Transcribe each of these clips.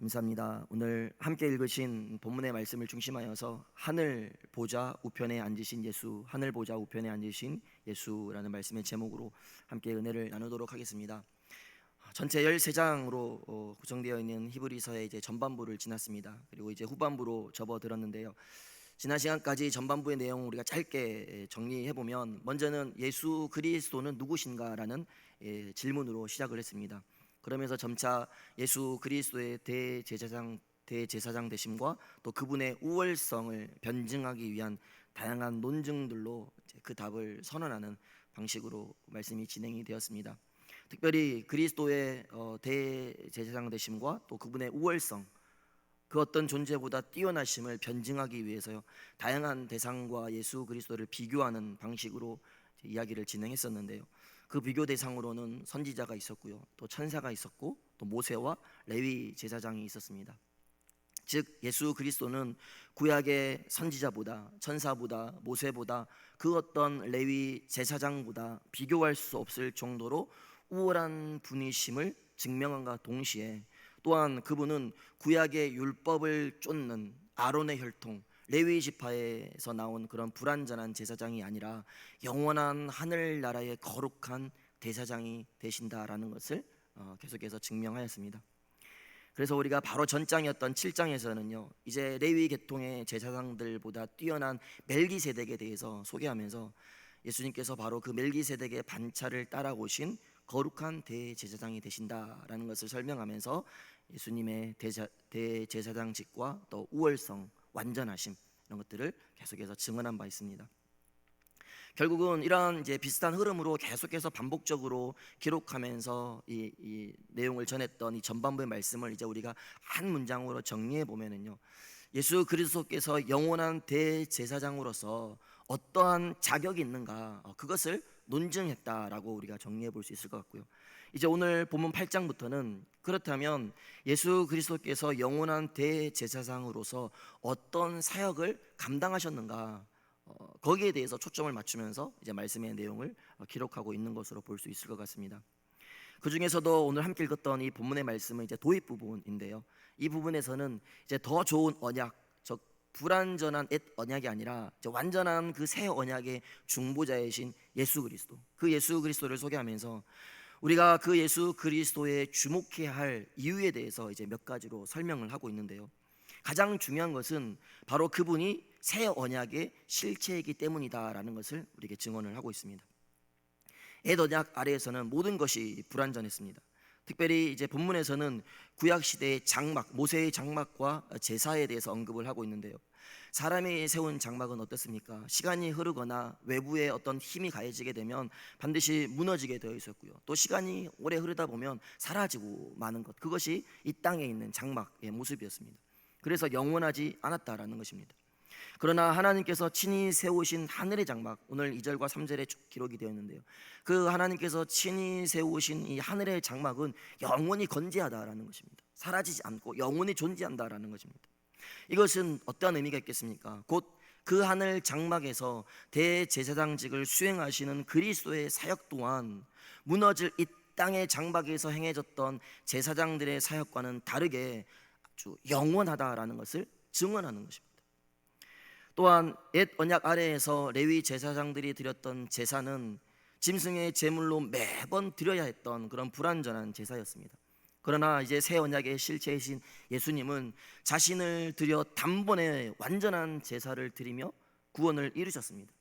감사합니다. 오늘 함께 읽으신 본문의 말씀을 중심하여서 하늘 보좌 우편에 앉으신 예수, 하늘 보좌 우편에 앉으신 예수라는 말씀의 제목으로 함께 은혜를 나누도록 하겠습니다. 전체 13장으로 구성되어 있는 히브리서의 이제 전반부를 지났습니다. 그리고 이제 후반부로 접어들었는데요. 지난 시간까지 전반부의 내용을 우리가 짧게 정리해 보면, 먼저는 예수 그리스도는 누구신가라는 질문으로 시작을 했습니다. 그러면서 점차 예수 그리스도의 대제사장 되심과 또 그분의 우월성을 변증하기 위한 다양한 논증들로 그 답을 선언하는 방식으로 말씀이 진행이 되었습니다. 특별히 그리스도의 대제사장 되심과 또 그분의 우월성, 그 어떤 존재보다 뛰어나심을 변증하기 위해서요, 다양한 대상과 예수 그리스도를 비교하는 방식으로 이야기를 진행했었는데요. 그 비교 대상으로는 선지자가 있었고요, 또 천사가 있었고, 또 모세와 레위 제사장이 있었습니다. 즉 예수 그리스도는 구약의 선지자보다, 천사보다, 모세보다, 그 어떤 레위 제사장보다 비교할 수 없을 정도로 우월한 분이심을 증명한과 동시에, 또한 그분은 구약의 율법을 쫓는 아론의 혈통, 레위 지파에서 나온 그런 불완전한 제사장이 아니라 영원한 하늘나라의 거룩한 대사장이 되신다라는 것을 계속해서 증명하였습니다. 그래서 우리가 바로 전장이었던 7장에서는요, 이제 레위 계통의 제사장들보다 뛰어난 멜기세덱에 대해서 소개하면서 예수님께서 바로 그 멜기세덱의 반차를 따라오신 거룩한 대제사장이 되신다라는 것을 설명하면서 예수님의 대제사장직과 또 우월성, 완전하심, 이런 것들을 계속해서 증언한 바 있습니다. 결국은 이러한 이제 비슷한 흐름으로 계속해서 반복적으로 기록하면서 이 내용을 전했던 이 전반부의 말씀을 이제 우리가 한 문장으로 정리해 보면은요, 예수 그리스도께서 영원한 대제사장으로서 어떠한 자격이 있는가, 그것을 논증했다라고 우리가 정리해 볼 수 있을 것 같고요. 이제 오늘 본문 8장부터는 그렇다면 예수 그리스도께서 영원한 대제사장으로서 어떤 사역을 감당하셨는가, 거기에 대해서 초점을 맞추면서 이제 말씀의 내용을 기록하고 있는 것으로 볼 수 있을 것 같습니다. 그 중에서도 오늘 함께 읽었던 이 본문의 말씀은 이제 도입 부분인데요, 이 부분에서는 이제 더 좋은 언약, 즉 불완전한 옛 언약이 아니라 이제 완전한 그 새 언약의 중보자이신 예수 그리스도, 그 예수 그리스도를 소개하면서 우리가 그 예수 그리스도에 주목해야 할 이유에 대해서 이제 몇 가지로 설명을 하고 있는데요, 가장 중요한 것은 바로 그분이 새 언약의 실체이기 때문이다라는 것을 우리에게 증언을 하고 있습니다. 옛 언약 아래에서는 모든 것이 불완전했습니다. 특별히 이제 본문에서는 구약 시대의 장막, 모세의 장막과 제사에 대해서 언급을 하고 있는데요, 사람이 세운 장막은 어떻습니까? 시간이 흐르거나 외부에 어떤 힘이 가해지게 되면 반드시 무너지게 되어 있었고요, 또 시간이 오래 흐르다 보면 사라지고 마는 것, 그것이 이 땅에 있는 장막의 모습이었습니다. 그래서 영원하지 않았다라는 것입니다. 그러나 하나님께서 친히 세우신 하늘의 장막, 오늘 2절과 3절에 쭉 기록이 되어 있는데요, 그 하나님께서 친히 세우신 이 하늘의 장막은 영원히 건재하다라는 것입니다. 사라지지 않고 영원히 존재한다라는 것입니다. 이것은 어떠한 의미가 있겠습니까? 곧 그 하늘 장막에서 대제사장직을 수행하시는 그리스도의 사역 또한 무너질 이 땅의 장막에서 행해졌던 제사장들의 사역과는 다르게 아주 영원하다라는 것을 증언하는 것입니다. 또한 옛 언약 아래에서 레위 제사장들이 드렸던 제사는 짐승의 제물로 매번 드려야 했던 그런 불완전한 제사였습니다. 그러나 이제 새 언약의 실체이신 예수님은 자신을 드려 단번에 완전한 제사를 드리며 구원을 이루셨습니다.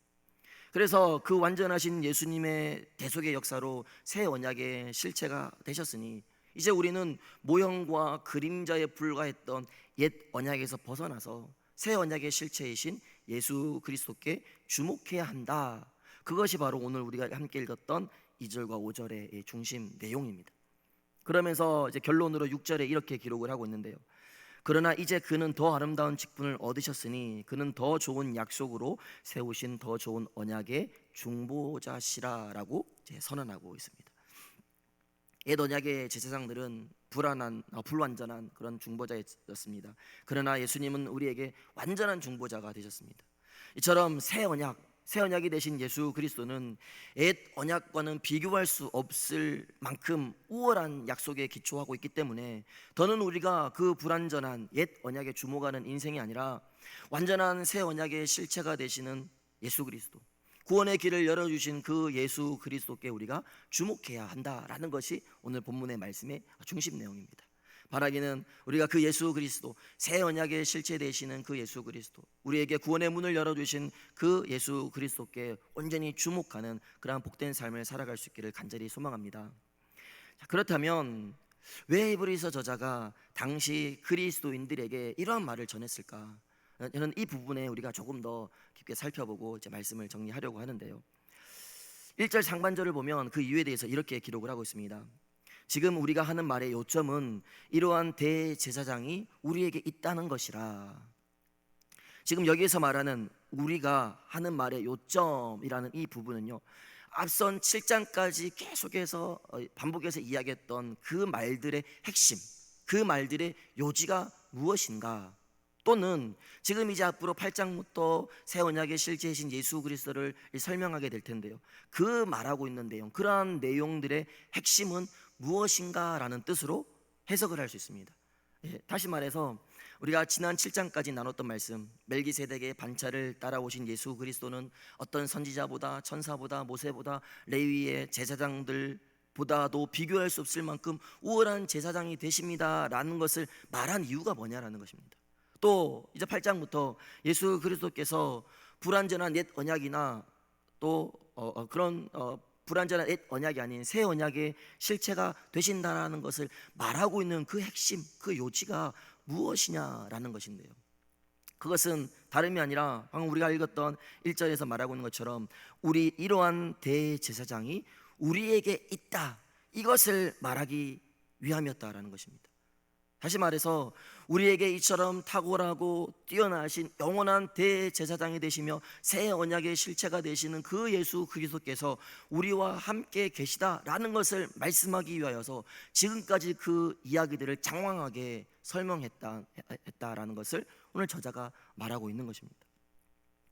그래서 그 완전하신 예수님의 대속의 역사로 새 언약의 실체가 되셨으니, 이제 우리는 모형과 그림자에 불과했던 옛 언약에서 벗어나서 새 언약의 실체이신 예수 그리스도께 주목해야 한다. 그것이 바로 오늘 우리가 함께 읽었던 2절과 5절의 중심 내용입니다. 그러면서 이제 결론으로 6절에 이렇게 기록을 하고 있는데요, 그러나 이제 그는 더 아름다운 직분을 얻으셨으니 그는 더 좋은 약속으로 세우신 더 좋은 언약의 중보자시라라고 선언하고 있습니다. 옛 언약의 제사장들은 불완전한 그런 중보자였습니다. 그러나 예수님은 우리에게 완전한 중보자가 되셨습니다. 이처럼 새 언약, 새 언약이 되신 예수 그리스도는 옛 언약과는 비교할 수 없을 만큼 우월한 약속에 기초하고 있기 때문에 더는 우리가 그 불완전한 옛 언약에 주목하는 인생이 아니라 완전한 새 언약의 실체가 되시는 예수 그리스도, 구원의 길을 열어주신 그 예수 그리스도께 우리가 주목해야 한다라는 것이 오늘 본문의 말씀의 중심 내용입니다. 바라기는 우리가 그 예수 그리스도, 새 언약의 실체 되시는 그 예수 그리스도, 우리에게 구원의 문을 열어주신 그 예수 그리스도께 온전히 주목하는 그러한 복된 삶을 살아갈 수 있기를 간절히 소망합니다. 그렇다면 왜 히브리서 저자가 당시 그리스도인들에게 이러한 말을 전했을까? 저는 이 부분에 우리가 조금 더 깊게 살펴보고 이제 말씀을 정리하려고 하는데요. 1절 상반절을 보면 그 이유에 대해서 이렇게 기록을 하고 있습니다. 지금 우리가 하는 말의 요점은 이러한 대제사장이 우리에게 있다는 것이라. 지금 여기에서 말하는 우리가 하는 말의 요점이라는 이 부분은요, 앞선 7장까지 계속해서 반복해서 이야기했던 그 말들의 핵심, 그 말들의 요지가 무엇인가, 또는 지금 이제 앞으로 8장부터 새 언약의 실제이신 예수 그리스도를 설명하게 될 텐데요, 그 말하고 있는 내용, 그러한 내용들의 핵심은 무엇인가라는 뜻으로 해석을 할 수 있습니다. 다시 말해서 우리가 지난 7장까지 나눴던 말씀, 멜기세덱의 반차를 따라오신 예수 그리스도는 어떤 선지자보다, 천사보다, 모세보다, 레위의 제사장들보다도 비교할 수 없을 만큼 우월한 제사장이 되십니다라는 것을 말한 이유가 뭐냐라는 것입니다. 또 이제 8장부터 예수 그리스도께서 불완전한 옛 언약이나 또 그런 불완전한 옛 언약이 아닌 새 언약의 실체가 되신다라는 것을 말하고 있는 그 핵심, 그 요지가 무엇이냐라는 것인데요, 그것은 다름이 아니라 방금 우리가 읽었던 1절에서 말하고 있는 것처럼 우리 이러한 대제사장이 우리에게 있다, 이것을 말하기 위함이었다라는 것입니다. 다시 말해서 우리에게 이처럼 탁월하고 뛰어나신 영원한 대제사장이 되시며 새 언약의 실체가 되시는 그 예수 그리스도께서 우리와 함께 계시다라는 것을 말씀하기 위하여서 지금까지 그 이야기들을 장황하게 설명했다라는 것을 오늘 저자가 말하고 있는 것입니다.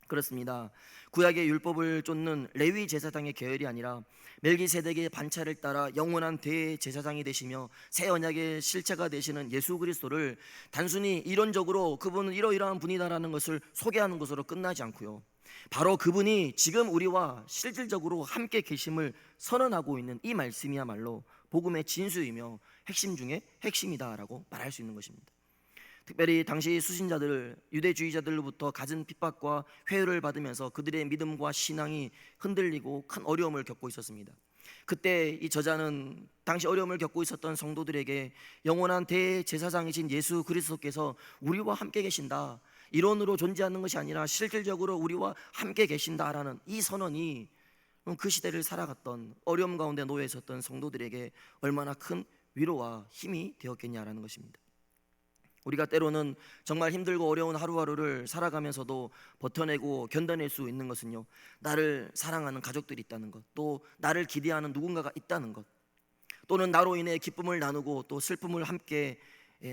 그렇습니다. 구약의 율법을 쫓는 레위 제사장의 계열이 아니라 멜기세덱의 반차를 따라 영원한 대제사장이 되시며 새 언약의 실체가 되시는 예수 그리스도를 단순히 이론적으로 그분은 이러이러한 분이다라는 것을 소개하는 것으로 끝나지 않고요, 바로 그분이 지금 우리와 실질적으로 함께 계심을 선언하고 있는 이 말씀이야말로 복음의 진수이며 핵심 중에 핵심이다라고 말할 수 있는 것입니다. 특별히 당시 수신자들, 유대주의자들로부터 갖은 핍박과 회유를 받으면서 그들의 믿음과 신앙이 흔들리고 큰 어려움을 겪고 있었습니다. 그때 이 저자는 당시 어려움을 겪고 있었던 성도들에게 영원한 대제사장이신 예수 그리스도께서 우리와 함께 계신다, 이론으로 존재하는 것이 아니라 실질적으로 우리와 함께 계신다라는 이 선언이 그 시대를 살아갔던 어려움 가운데 놓여 있었던 성도들에게 얼마나 큰 위로와 힘이 되었겠냐라는 것입니다. 우리가 때로는 정말 힘들고 어려운 하루하루를 살아가면서도 버텨내고 견뎌낼 수 있는 것은요, 나를 사랑하는 가족들이 있다는 것, 또 나를 기대하는 누군가가 있다는 것, 또는 나로 인해 기쁨을 나누고 또 슬픔을 함께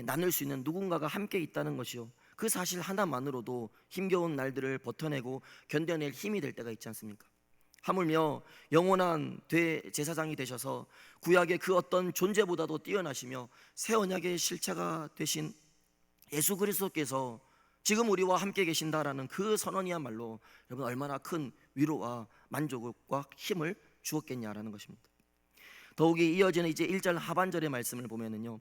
나눌 수 있는 누군가가 함께 있다는 것이요, 그 사실 하나만으로도 힘겨운 날들을 버텨내고 견뎌낼 힘이 될 때가 있지 않습니까? 하물며 영원한 대제사장이 되셔서 구약의 그 어떤 존재보다도 뛰어나시며 새 언약의 실체가 되신 예수 그리스도께서 지금 우리와 함께 계신다라는 그 선언이야말로 여러분 얼마나 큰 위로와 만족과 힘을 주었겠냐라는 것입니다. 더욱이 이어지는 이제 1절 하반절의 말씀을 보면은요,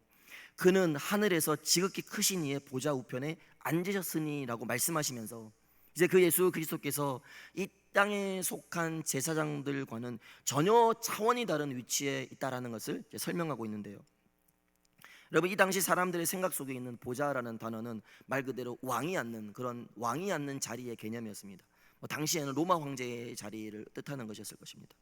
그는 하늘에서 지극히 크신 이의 보좌 우편에 앉으셨으니라고 말씀하시면서 이제 그 예수 그리스도께서 이 땅에 속한 제사장들과는 전혀 차원이 다른 위치에 있다라는 것을 설명하고 있는데요, 여러분 이 당시 사람들의 생각 속에 있는 보좌라는 단어는 말 그대로 왕이 앉는, 그런 왕이 앉는 자리의 개념이었습니다. 당시에는 로마 황제의 자리를 뜻하는 것이었을 것입니다.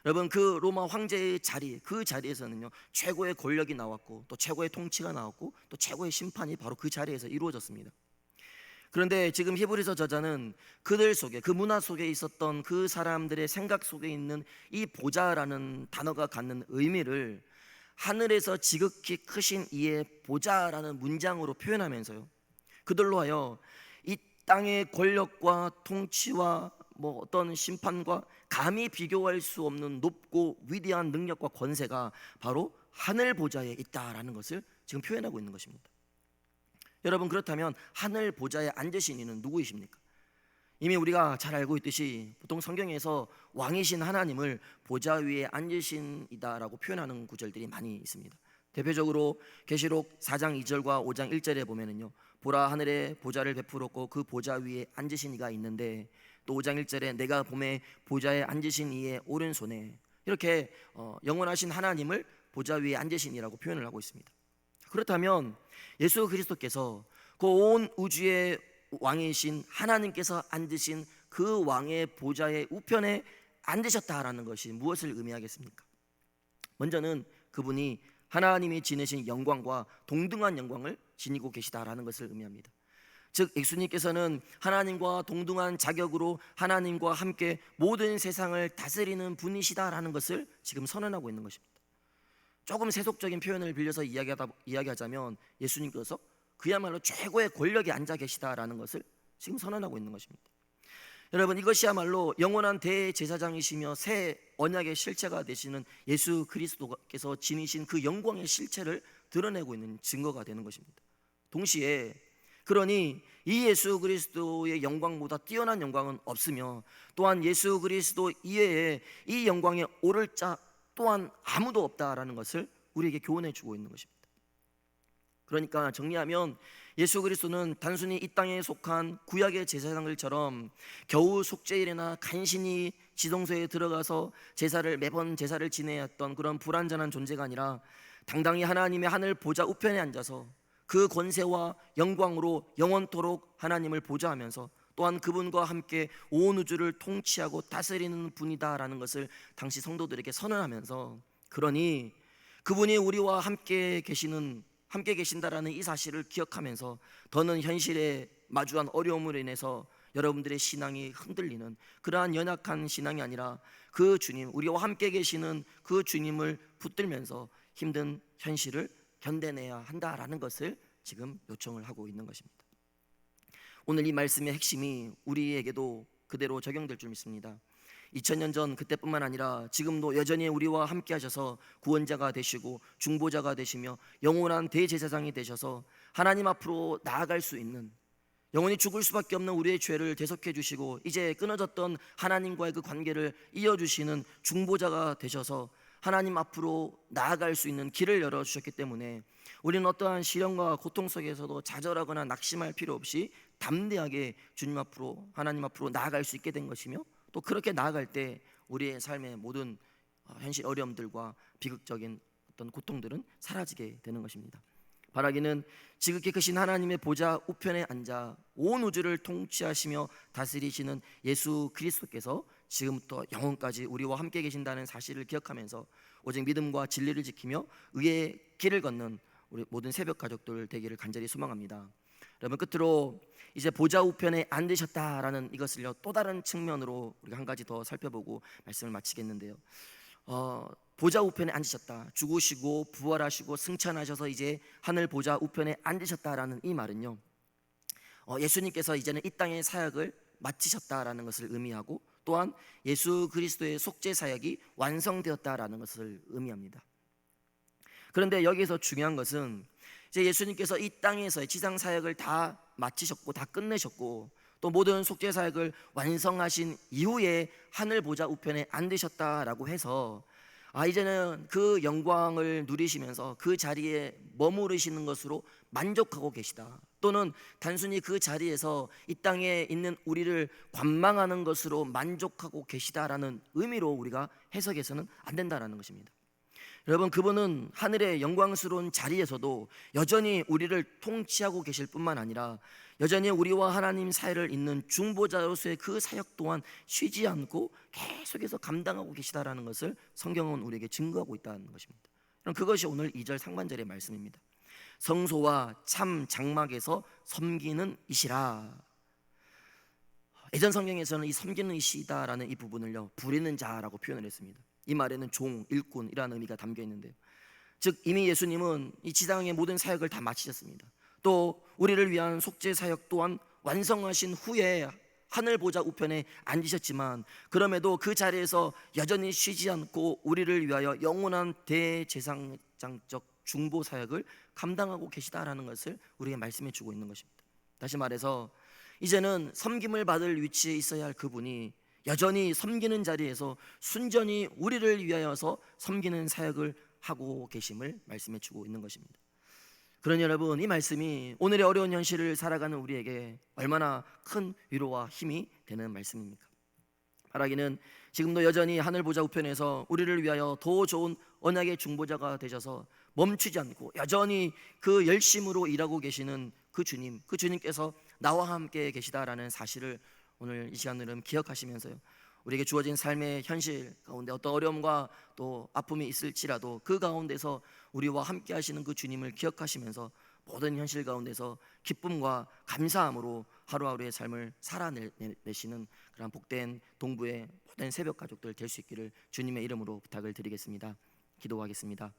여러분 그 로마 황제의 자리, 그 자리에서는요 최고의 권력이 나왔고 또 최고의 통치가 나왔고 또 최고의 심판이 바로 그 자리에서 이루어졌습니다. 그런데 지금 히브리서 저자는 그들 속에, 그 문화 속에 있었던 그 사람들의 생각 속에 있는 이 보좌라는 단어가 갖는 의미를 하늘에서 지극히 크신 이의 보좌라는 문장으로 표현하면서요, 그들로 하여 이 땅의 권력과 통치와 어떤 심판과 감히 비교할 수 없는 높고 위대한 능력과 권세가 바로 하늘 보좌에 있다라는 것을 지금 표현하고 있는 것입니다. 여러분, 그렇다면 하늘 보좌에 앉으신 이는 누구이십니까? 이미 우리가 잘 알고 있듯이 보통 성경에서 왕이신 하나님을 보좌 위에 앉으신 이다라고 표현하는 구절들이 많이 있습니다. 대표적으로 계시록 4장 2절과 5장 1절에 보면은요, 보라, 하늘에 보좌를 베풀었고 그 보좌 위에 앉으신 이가 있는데, 또 5장 1절에 내가 봄에 보좌에 앉으신 이의 오른손에, 이렇게 영원하신 하나님을 보좌 위에 앉으신 이라고 표현을 하고 있습니다. 그렇다면 예수 그리스도께서 그 온 우주의 왕이신 하나님께서 앉으신 그 왕의 보좌의 우편에 앉으셨다라는 것이 무엇을 의미하겠습니까? 먼저는 그분이 하나님이 지니신 영광과 동등한 영광을 지니고 계시다라는 것을 의미합니다. 즉, 예수님께서는 하나님과 동등한 자격으로 하나님과 함께 모든 세상을 다스리는 분이시다라는 것을 지금 선언하고 있는 것입니다. 조금 세속적인 표현을 빌려서 이야기하자면 예수님께서 그야말로 최고의 권력에 앉아 계시다라는 것을 지금 선언하고 있는 것입니다. 여러분, 이것이야말로 영원한 대제사장이시며 새 언약의 실체가 되시는 예수 그리스도께서 지니신 그 영광의 실체를 드러내고 있는 증거가 되는 것입니다. 동시에 그러니 이 예수 그리스도의 영광보다 뛰어난 영광은 없으며, 또한 예수 그리스도 이외에 이 영광에 오를 자 또한 아무도 없다라는 것을 우리에게 교훈해 주고 있는 것입니다. 그러니까 정리하면 예수 그리스도는 단순히 이 땅에 속한 구약의 제사장들처럼 겨우 속죄일이나 간신히 지성소에 들어가서 매번 제사를 지내야 했던 그런 불완전한 존재가 아니라 당당히 하나님의 하늘 보좌 우편에 앉아서 그 권세와 영광으로 영원토록 하나님을 보좌하면서, 또한 그분과 함께 온 우주를 통치하고 다스리는 분이다라는 것을 당시 성도들에게 선언하면서, 그러니 그분이 우리와 함께 계신다라는 이 사실을 기억하면서 더는 현실에 마주한 어려움으로 인해서 여러분들의 신앙이 흔들리는 그러한 연약한 신앙이 아니라 그 주님, 우리와 함께 계시는 그 주님을 붙들면서 힘든 현실을 견뎌내야 한다라는 것을 지금 요청을 하고 있는 것입니다. 오늘 이 말씀의 핵심이 우리에게도 그대로 적용될 줄 믿습니다. 2000년 전 그때뿐만 아니라 지금도 여전히 우리와 함께 하셔서 구원자가 되시고 중보자가 되시며 영원한 대제사장이 되셔서 하나님 앞으로 나아갈 수 있는, 영원히 죽을 수밖에 없는 우리의 죄를 대속해 주시고 이제 끊어졌던 하나님과의 그 관계를 이어주시는 중보자가 되셔서 하나님 앞으로 나아갈 수 있는 길을 열어주셨기 때문에 우리는 어떠한 시련과 고통 속에서도 좌절하거나 낙심할 필요 없이 담대하게 주님 앞으로, 하나님 앞으로 나아갈 수 있게 된 것이며, 또 그렇게 나아갈 때 우리의 삶의 모든 현실 어려움들과 비극적인 어떤 고통들은 사라지게 되는 것입니다. 바라기는 지극히 크신 하나님의 보좌 우편에 앉아 온 우주를 통치하시며 다스리시는 예수 그리스도께서 지금부터 영원까지 우리와 함께 계신다는 사실을 기억하면서 오직 믿음과 진리를 지키며 의의 길을 걷는 우리 모든 새벽 가족들 되기를 간절히 소망합니다. 여러분, 끝으로 이제 보좌 우편에 앉으셨다라는 이것을요, 또 다른 측면으로 우리가 한 가지 더 살펴보고 말씀을 마치겠는데요, 보좌 우편에 앉으셨다, 죽으시고 부활하시고 승천하셔서 이제 하늘 보좌 우편에 앉으셨다라는 이 말은요, 예수님께서 이제는 이 땅의 사역을 마치셨다라는 것을 의미하고, 또한 예수 그리스도의 속죄 사역이 완성되었다라는 것을 의미합니다. 그런데 여기서 중요한 것은 이제 예수님께서 이 땅에서의 지상 사역을 다 마치셨고 다 끝내셨고 또 모든 속죄 사역을 완성하신 이후에 하늘 보좌 우편에 앉으셨다라고 해서 이제는 그 영광을 누리시면서 그 자리에 머무르시는 것으로 만족하고 계시다, 또는 단순히 그 자리에서 이 땅에 있는 우리를 관망하는 것으로 만족하고 계시다라는 의미로 우리가 해석해서는 안 된다라는 것입니다. 여러분, 그분은 하늘의 영광스러운 자리에서도 여전히 우리를 통치하고 계실 뿐만 아니라 여전히 우리와 하나님 사이를 잇는 중보자로서의 그 사역 또한 쉬지 않고 계속해서 감당하고 계시다라는 것을 성경은 우리에게 증거하고 있다는 것입니다. 그럼 그것이 오늘 2절 상반절의 말씀입니다. 성소와 참 장막에서 섬기는 이시라. 예전 성경에서는 이 섬기는 이시다라는 이 부분을요, 부리는 자라고 표현을 했습니다. 이 말에는 종, 일꾼이라는 의미가 담겨 있는데요, 즉 이미 예수님은 이 지상의 모든 사역을 다 마치셨습니다. 또 우리를 위한 속죄 사역 또한 완성하신 후에 하늘 보좌 우편에 앉으셨지만 그럼에도 그 자리에서 여전히 쉬지 않고 우리를 위하여 영원한 대제사장적 중보 사역을 감당하고 계시다라는 것을 우리에게 말씀해 주고 있는 것입니다. 다시 말해서 이제는 섬김을 받을 위치에 있어야 할 그분이 여전히 섬기는 자리에서 순전히 우리를 위하여서 섬기는 사역을 하고 계심을 말씀해 주고 있는 것입니다. 그러니 여러분, 이 말씀이 오늘의 어려운 현실을 살아가는 우리에게 얼마나 큰 위로와 힘이 되는 말씀입니까? 바라기는 지금도 여전히 하늘 보좌 우편에서 우리를 위하여 더 좋은 언약의 중보자가 되셔서 멈추지 않고 여전히 그 열심으로 일하고 계시는 그 주님, 그 주님께서 나와 함께 계시다라는 사실을 오늘 이 시간으로 기억하시면서요, 우리에게 주어진 삶의 현실 가운데 어떤 어려움과 또 아픔이 있을지라도 그 가운데서 우리와 함께 하시는 그 주님을 기억하시면서 모든 현실 가운데서 기쁨과 감사함으로 하루하루의 삶을 살아내시는 그런 복된 동부의 모든 새벽 가족들 될 수 있기를 주님의 이름으로 부탁을 드리겠습니다. 기도하겠습니다.